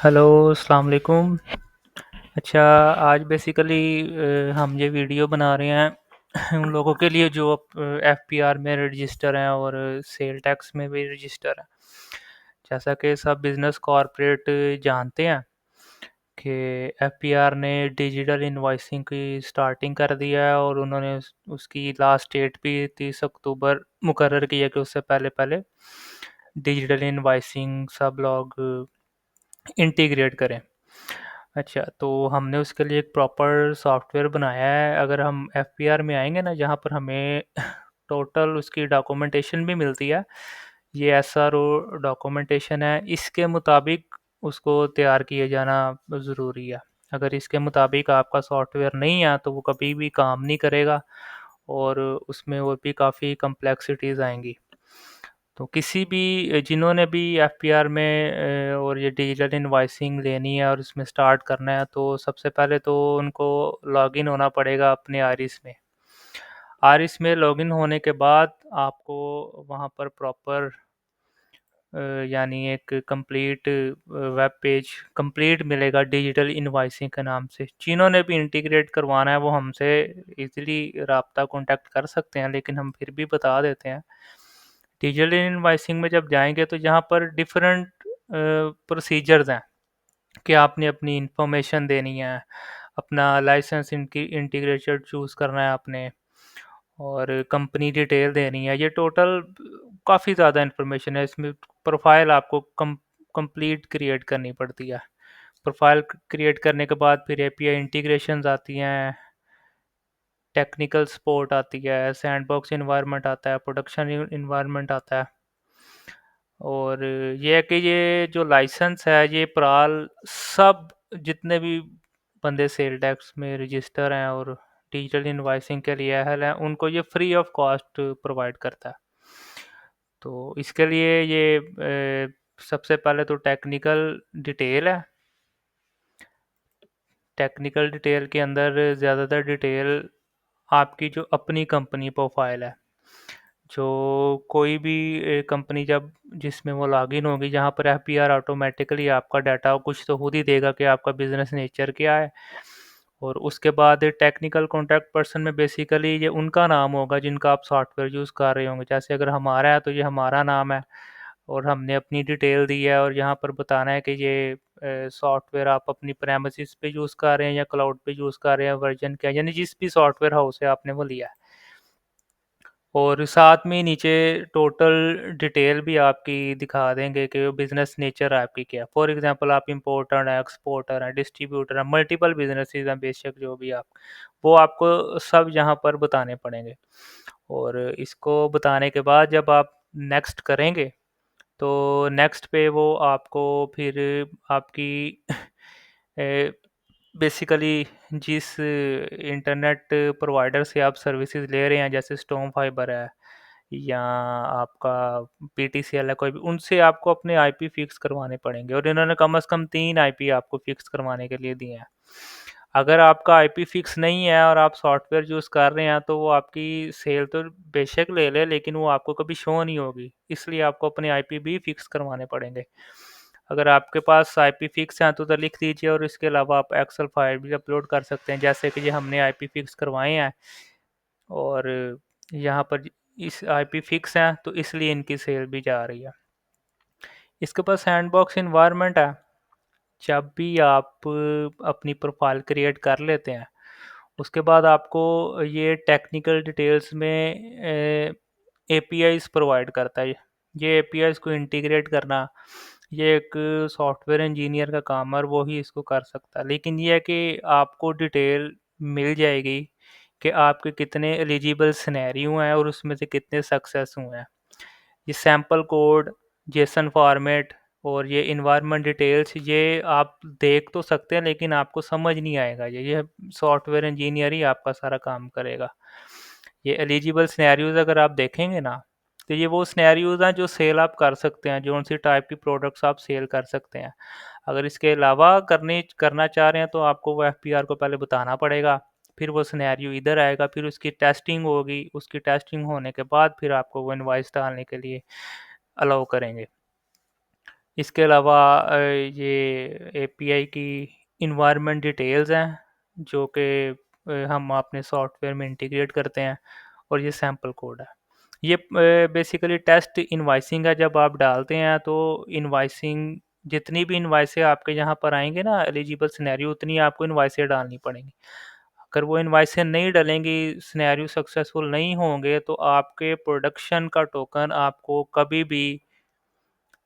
Hello, अस्सलाम वालेकुम। अच्छा, आज बेसिकली हम ये वीडियो बना रहे हैं उन लोगों के लिए जो एफपीआर में रजिस्टर हैं और सेल टैक्स में भी रजिस्टर हैं। जैसा कि सब बिजनेस कॉरपोरेट जानते हैं कि एफपीआर ने डिजिटल इनवॉइसिंग की स्टार्टिंग कर दिया है और उन्होंने उसकी लास्ट डेट भी 30 अक्टूबर मुकर्रर की है कि उससे पहले पहले डिजिटल इनवॉइसिंग सब लोग इंटीग्रेट करें। अच्छा, तो हमने उसके लिए एक प्रॉपर सॉफ्टवेयर बनाया है। अगर हम एफपीआर में आएंगे ना, जहाँ पर हमें टोटल उसकी डॉक्यूमेंटेशन भी मिलती है, ये एसआरओ डॉक्यूमेंटेशन है, इसके मुताबिक उसको तैयार किए जाना ज़रूरी है। अगर इसके मुताबिक आपका सॉफ्टवेयर नहीं है तो वो कभी भी काम नहीं करेगा और उसमें और भी काफ़ी कम्प्लेक्सिटीज़ आएंगी। तो किसी भी जिन्होंने भी एफपीआर में और ये डिजिटल इनवॉइसिंग लेनी है और इसमें स्टार्ट करना है, तो सबसे पहले तो उनको लॉगिन होना पड़ेगा अपने आरिस में। आरिस में लॉगिन होने के बाद आपको वहाँ पर प्रॉपर यानी एक कंप्लीट वेब पेज कंप्लीट मिलेगा डिजिटल इनवॉइसिंग के नाम से। जिन्होंने भी इंटीग्रेट करवाना है वो हमसे इजीली रब्ता कांटेक्ट कर सकते हैं, लेकिन हम फिर भी बता देते हैं। डिजिटल इनवॉइसिंग में जब जाएंगे तो यहाँ पर डिफरेंट प्रोसीजर्स हैं कि आपने अपनी इंफॉर्मेशन देनी है, अपना लाइसेंस इनकी इंटीग्रेटेड चूज़ करना है आपने, और कंपनी डिटेल देनी है। ये टोटल काफ़ी ज़्यादा इन्फॉर्मेशन है इसमें। प्रोफाइल आपको कंप्लीट क्रिएट करनी पड़ती है। प्रोफाइल क्रिएट करने के बाद फिर एपीआई इंटीग्रेशंस आती हैं, टेक्निकल सपोर्ट आती है, सैंडबॉक्स इन्वायरमेंट आता है, प्रोडक्शन इन्वायरमेंट आता है। और ये है कि ये जो लाइसेंस है ये प्राल सब जितने भी बंदे सेल टैक्स में रजिस्टर हैं और डिजिटल इनवॉइसिंग के लिए अहल हैं, उनको ये फ्री ऑफ कॉस्ट प्रोवाइड करता है। तो इसके लिए ये सबसे पहले तो टेक्निकल डिटेल है। टेक्निकल डिटेल के अंदर ज़्यादातर डिटेल आपकी जो अपनी कंपनी प्रोफाइल है, जो कोई भी कंपनी जब जिसमें वो लॉगिन होगी, जहाँ पर एफपीआर ऑटोमेटिकली आपका डाटा कुछ तो खुद ही देगा कि आपका बिजनेस नेचर क्या है। और उसके बाद टेक्निकल कॉन्टैक्ट पर्सन में बेसिकली ये उनका नाम होगा जिनका आप सॉफ्टवेयर यूज़ कर रहे होंगे। जैसे अगर हमारा है तो ये हमारा नाम है और हमने अपनी डिटेल दी है और यहाँ पर बताना है कि ये सॉफ्टवेयर आप अपनी प्रेमिसेस पे यूज़ कर रहे हैं या क्लाउड पे यूज़ कर रहे हैं, वर्जन क्या है, यानी जिस भी सॉफ्टवेयर हाउस से आपने वो लिया है। और साथ में नीचे टोटल डिटेल भी आपकी दिखा देंगे कि बिजनेस नेचर आपकी क्या है। फॉर एग्जांपल आप इंपोर्टर हैं, एक्सपोर्टर हैं, डिस्ट्रीब्यूटर हैं, मल्टीपल बिजनेसेस हैं, बेशक जो भी आप, वो आपको सब यहाँ पर बताने पड़ेंगे। और इसको बताने के बाद जब आप नेक्स्ट करेंगे तो नेक्स्ट पे वो आपको फिर आपकी बेसिकली जिस इंटरनेट प्रोवाइडर से आप सर्विसेज ले रहे हैं, जैसे स्टॉर्म फाइबर है या आपका पीटीसीएल है, कोई भी, उनसे आपको अपने आईपी फिक्स करवाने पड़ेंगे और इन्होंने कम से कम 3 आईपी आपको फिक्स करवाने के लिए दिए हैं। अगर आपका आईपी फिक्स नहीं है और आप सॉफ्टवेयर यूज़ कर रहे हैं तो वो आपकी सेल तो बेशक ले ले, लेकिन वो आपको कभी शो नहीं होगी, इसलिए आपको अपने आईपी भी फिक्स करवाने पड़ेंगे। अगर आपके पास आईपी फिक्स हैं तो लिख दीजिए और इसके अलावा आप एक्सेल फाइल भी अपलोड कर सकते हैं, जैसे कि ये हमने आईपी फिक्स करवाए हैं और यहाँ पर इस आईपी फिक्स हैं तो इसलिए इनकी सेल भी जा रही है। इसके पास सैंडबॉक्स इन्वायरमेंट है। जब भी आप अपनी प्रोफाइल क्रिएट कर लेते हैं उसके बाद आपको ये टेक्निकल डिटेल्स में एपीआईज प्रोवाइड करता है। ये एपीआईज को इंटीग्रेट करना ये एक सॉफ्टवेयर इंजीनियर का काम है और वो ही इसको कर सकता है। लेकिन ये है कि आपको डिटेल मिल जाएगी कि आपके कितने एलिजिबल सिनेरियो हैं और उसमें से कितने सक्सेस हुए हैं। ये सैम्पल कोड, जेसन फॉर्मेट और ये इन्वायरमेंट डिटेल्स ये आप देख तो सकते हैं लेकिन आपको समझ नहीं आएगा। ये सॉफ्टवेयर इंजीनियर ही आपका सारा काम करेगा। ये एलिजिबल सिनेरियोज अगर आप देखेंगे ना, तो ये वो सिनेरियोज हैं जो सेल आप कर सकते हैं, जो सी टाइप की प्रोडक्ट्स आप सेल कर सकते हैं। अगर इसके अलावा करना चाह रहे हैं तो आपको वो एफपीआर को पहले बताना पड़ेगा, फिर वो सिनेरियो इधर आएगा, फिर उसकी टेस्टिंग होगी, उसकी टेस्टिंग होने के बाद फिर आपको वो इनवॉइस डालने के लिए अलाउ करेंगे। इसके अलावा ये एपीआई की इन्वायरमेंट डिटेल्स हैं जो कि हम अपने सॉफ्टवेयर में इंटीग्रेट करते हैं, और ये सैम्पल कोड है। ये बेसिकली टेस्ट इनवाइसिंग है। जब आप डालते हैं तो इनवाइसिंग, जितनी भी इनवाइसें आपके यहाँ पर आएंगे ना एलिजिबल सिनेरियो, उतनी आपको इनवाइसें डालनी पड़ेंगी। अगर वो इनवाइसें नहीं डलेंगी, सिनेरियो सक्सेसफुल नहीं होंगे, तो आपके प्रोडक्शन का टोकन आपको कभी भी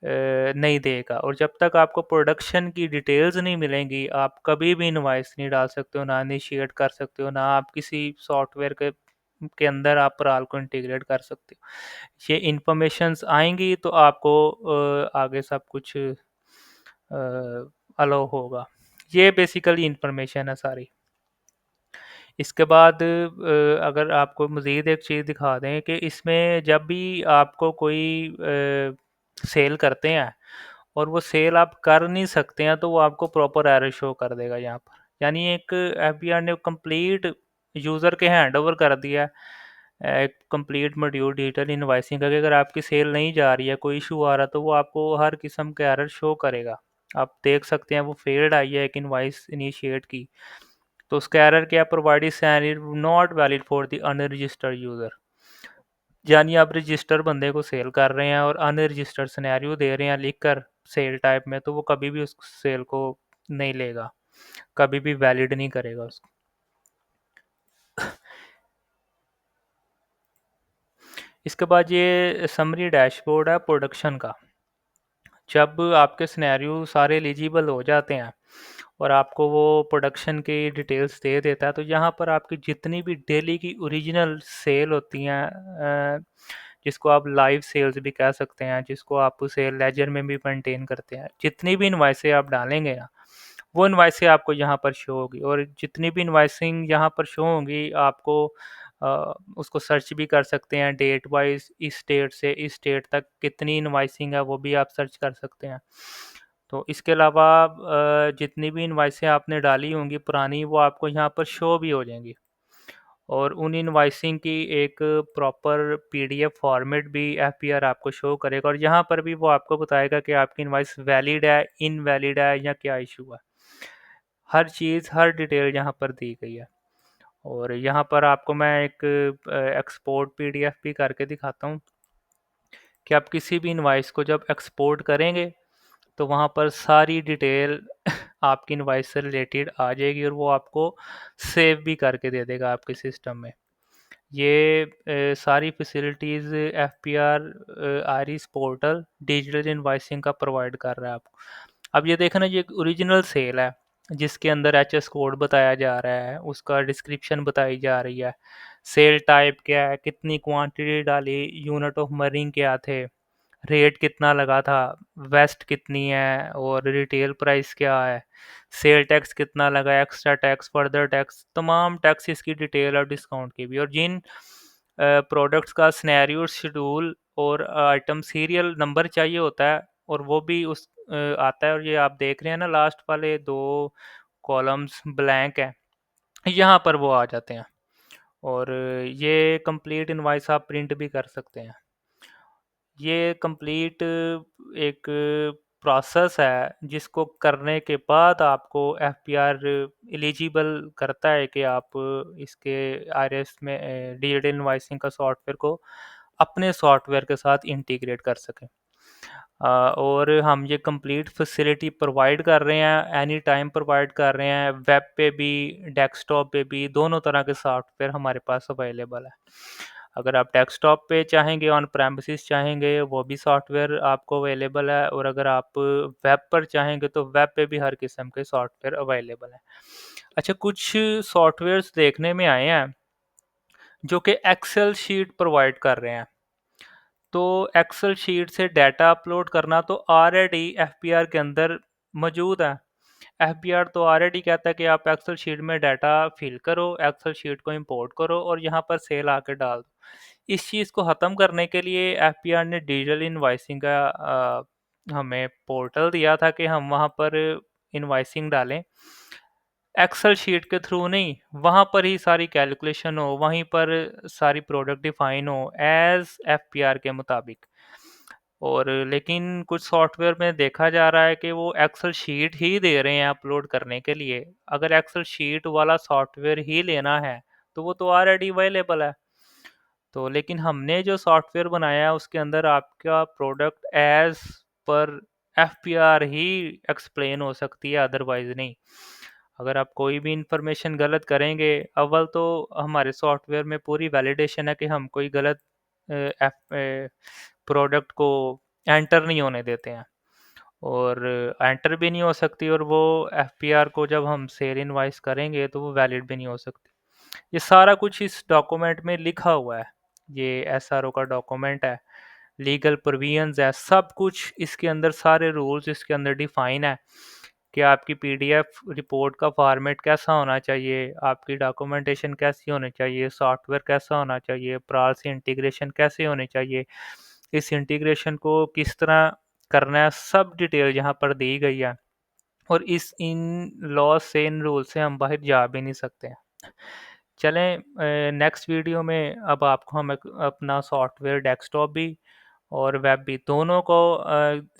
नहीं देगा। और जब तक आपको प्रोडक्शन की डिटेल्स नहीं मिलेंगी, आप कभी भी इनवाइस नहीं डाल सकते हो, ना इनिशिएट कर सकते हो, ना आप किसी सॉफ्टवेयर के अंदर आप पराल को इंटीग्रेट कर सकते हो। ये इंफॉर्मेशंस आएंगी तो आपको आगे सब कुछ अलाउ होगा। ये बेसिकली इंफॉर्मेशन है सारी। इसके बाद अगर आपको मज़ीद एक चीज़ दिखा दें कि इसमें जब भी आपको कोई सेल करते हैं और वो सेल आप कर नहीं सकते हैं, तो वो आपको प्रॉपर एरर शो कर देगा यहाँ पर। यानी एक एफबीआर ने कंप्लीट यूज़र के हैंड ओवर कर दिया एक कंप्लीट मॉड्यूल डिजिटल इनवॉइसिंग का, कि अगर आपकी सेल नहीं जा रही है, कोई इशू आ रहा है, तो वो आपको हर किस्म का एरर शो करेगा। आप देख सकते हैं वो फेल्ड आई है एक इनवॉइस इनिशिएट की, तो उसका एरर क्या, provided scenario not valid for the unregistered user. यानी आप रजिस्टर बंदे को सेल कर रहे हैं और अनरजिस्टर्ड सिनेरियो दे रहे हैं लिखकर सेल टाइप में, तो वो कभी भी उस सेल को नहीं लेगा, कभी भी वैलिड नहीं करेगा उसको। इसके बाद ये समरी डैशबोर्ड है प्रोडक्शन का। जब आपके सिनेरियो सारे एलिजिबल हो जाते हैं और आपको वो प्रोडक्शन की डिटेल्स दे देता है, तो यहाँ पर आपकी जितनी भी डेली की ओरिजिनल सेल होती हैं, जिसको आप लाइव सेल्स भी कह सकते हैं, जिसको आप सेल लेजर में भी मेंटेन करते हैं, जितनी भी इनवाइसें आप डालेंगे ना, वो इनवाइसें आपको यहाँ पर शो होगी। और जितनी भी इनवाइसिंग यहाँ पर शो होंगी, आपको उसको सर्च भी कर सकते हैं डेट वाइज, इस डेट से इस डेट तक कितनी इनवाइसिंग है वो भी आप सर्च कर सकते हैं। तो इसके अलावा जितनी भी इनवाइसें आपने डाली होंगी पुरानी, वो आपको यहाँ पर शो भी हो जाएंगी। और उन इनवाइसिंग की एक प्रॉपर पीडीएफ फॉर्मेट भी एफपीआर आपको शो करेगा, और यहाँ पर भी वो आपको बताएगा कि आपकी इनवाइस वैलिड है, इनवैलिड है, या क्या इशू है। हर चीज़, हर डिटेल यहाँ पर दी गई है। और यहाँ पर आपको मैं एक एक्सपोर्ट पीडीएफ भी करके दिखाता हूँ कि आप किसी भी इनवाइस को जब एक्सपोर्ट करेंगे, तो वहाँ पर सारी डिटेल आपकी इनवाइस से रिलेटेड आ जाएगी, और वो आपको सेव भी करके दे देगा आपके सिस्टम में। ये सारी facilities F P R IRIS portal digital invoicing का प्रोवाइड कर रहा है आपको। अब ये देखना, ये एक ओरिजिनल सेल है जिसके अंदर एच एस कोड बताया जा रहा है, उसका डिस्क्रिप्शन बताई जा रही है, सेल टाइप क्या है, कितनी क्वांटिटी डाली, यूनिट ऑफ मरीन क्या थे, रेट कितना लगा था, वेस्ट कितनी है, और रिटेल प्राइस क्या है, सेल टैक्स कितना लगा, एक्स्ट्रा टैक्स, फर्दर टैक्स, तमाम टैक्स इसकी डिटेल और डिस्काउंट की भी, और जिन प्रोडक्ट्स का सिनेरियो शेड्यूल और आइटम सीरियल नंबर चाहिए होता है, और वो भी उस आता है। और ये आप देख रहे हैं ना, लास्ट वाले दो कॉलम्स ब्लैंक हैं, यहाँ पर वो आ जाते हैं। और ये कंप्लीट इनवाइस आप प्रिंट भी कर सकते हैं। ये कंप्लीट एक प्रोसेस है जिसको करने के बाद आपको एफपीआर एलिजिबल करता है कि आप इसके आरएस में डिजिटल इनवॉइसिंग का सॉफ्टवेयर को अपने सॉफ्टवेयर के साथ इंटीग्रेट कर सकें। और हम ये कंप्लीट फैसिलिटी प्रोवाइड कर रहे हैं, एनी टाइम प्रोवाइड कर रहे हैं, वेब पे भी, डेस्कटॉप पे भी, दोनों तरह के सॉफ्टवेयर हमारे पास अवेलेबल है। अगर आप डेस्कटॉप पे चाहेंगे, ऑन प्रेमिसेस चाहेंगे, वो भी सॉफ्टवेयर आपको अवेलेबल है, और अगर आप वेब पर चाहेंगे तो वेब पे भी हर किस्म के सॉफ्टवेयर अवेलेबल है। अच्छा, कुछ सॉफ्टवेयर्स देखने में आए हैं जो कि एक्सेल शीट प्रोवाइड कर रहे हैं। तो एक्सेल शीट से डाटा अपलोड करना तो ऑलरेडी एफपीआर के अंदर मौजूद है। एफपीआर तो ऑलरेडी कहता है कि आप एक्सेल शीट में डाटा फिल करो, एक्सेल शीट को इंपोर्ट करो और यहाँ पर सेल आके डाल दो। इस चीज़ को ख़त्म करने के लिए एफपीआर ने डिजिटल इनवॉइसिंग का हमें पोर्टल दिया था कि हम वहाँ पर इनवॉइसिंग डालें, एक्सेल शीट के थ्रू नहीं, वहाँ पर ही सारी कैलकुलेशन हो, वहीं पर सारी प्रोडक्ट डिफाइन हो एज एफपीआर के मुताबिक। और लेकिन कुछ सॉफ्टवेयर में देखा जा रहा है कि वो एक्सेल शीट ही दे रहे हैं अपलोड करने के लिए। अगर एक्सेल शीट वाला सॉफ्टवेयर ही लेना है तो वो तो ऑलरेडी अवेलेबल है। तो लेकिन हमने जो सॉफ्टवेयर बनाया है उसके अंदर आपका प्रोडक्ट एज पर एफपीआर ही एक्सप्लेन हो सकती है, अदरवाइज नहीं। अगर आप कोई भी इंफॉर्मेशन गलत करेंगे, अव्वल तो हमारे सॉफ्टवेयर में पूरी वैलिडेशन है कि हम कोई गलत प्रोडक्ट को एंटर नहीं होने देते हैं, और एंटर भी नहीं हो सकती, और वो एफपीआर को जब हम सेल इनवाइस करेंगे तो वो वैलिड भी नहीं हो सकती। ये सारा कुछ इस डॉक्यूमेंट में लिखा हुआ है। ये एसआरओ का डॉक्यूमेंट है, लीगल प्रोविजंस है, सब कुछ इसके अंदर, सारे रूल्स इसके अंदर डिफाइन है कि आपकी पीडीएफ रिपोर्ट का फॉर्मेट कैसा होना चाहिए, आपकी डॉक्यूमेंटेशन कैसी होनी चाहिए, सॉफ्टवेयर कैसा होना चाहिए, प्रार से इंटीग्रेशन कैसे होने चाहिए, इस इंटीग्रेशन को किस तरह करना है, सब डिटेल यहाँ पर दी गई है। और इस इन लॉ से, इन रूल से हम बाहर जा भी नहीं सकते हैं। चलें नेक्स्ट वीडियो में अब आपको हम अपना सॉफ्टवेयर डेस्कटॉप भी और वेब भी दोनों को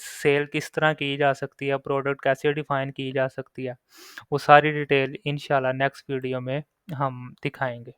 सेल किस तरह की जा सकती है, प्रोडक्ट कैसे डिफाइन की जा सकती है, वो सारी डिटेल इंशाल्लाह नेक्स्ट वीडियो में हम दिखाएंगे।